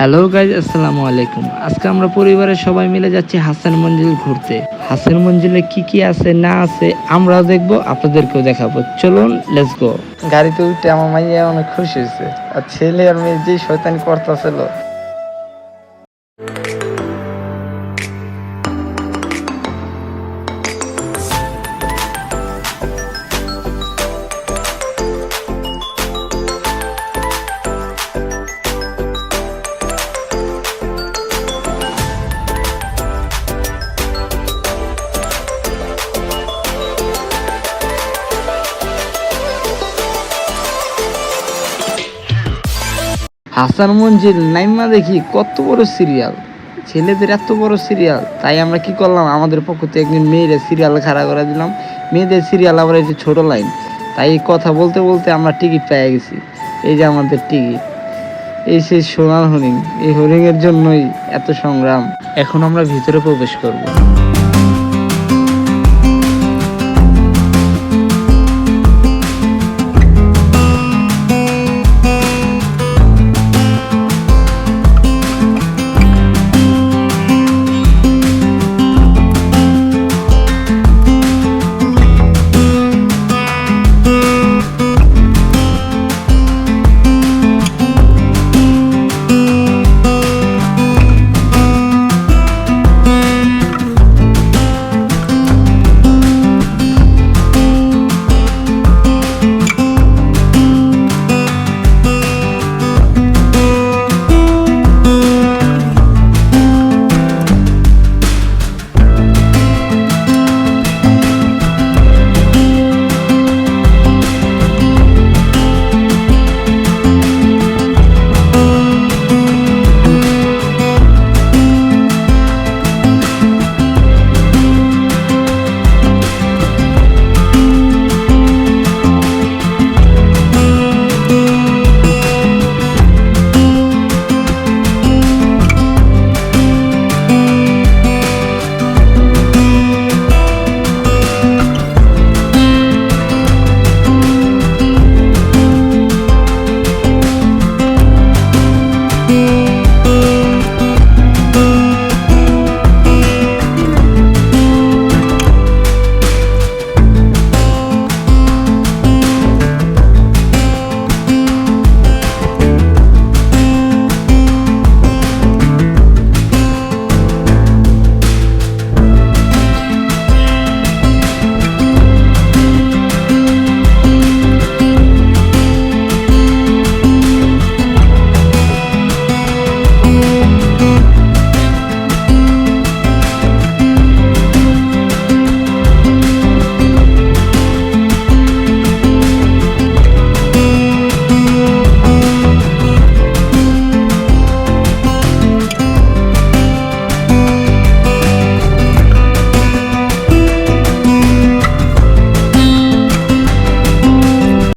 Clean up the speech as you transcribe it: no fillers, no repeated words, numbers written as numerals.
Hello guys, আসসালামু আলাইকুম। আজকে আমরা পরিবারের সবাই মিলে যাচ্ছি হাসান মঞ্জিল ঘুরতে। হাসান মঞ্জিলে কি কি আছে না আছে আমরাও দেখবো, আপনাদেরকেও দেখাবো। চলুন, লেটস গো। গাড়িতে উঠে আমার মাইয়া অনেক খুশি হয়েছে, আর ছেলে আর মেয়ে যে শয়তানি করতেছিল। হাসান মঞ্জিল নাইমা দেখি কত বড় সিরিয়াল, ছেলেদের এত বড় সিরিয়াল। তাই আমরা কি করলাম, আমাদের পক্ষ থেকে একদিন মেয়েদের সিরিয়াল খাড়া করে দিলাম। মেয়েদের সিরিয়াল আবার এই যে ছোট লাইন। তাই কথা বলতে বলতে আমরা টিকিট পেয়ে গেছি। এই যে আমাদের টিকিট, এই সেই সোনার হরিণ। এই হরিণের জন্যই এত সংগ্রাম। এখন আমরা ভিতরে প্রবেশ করব।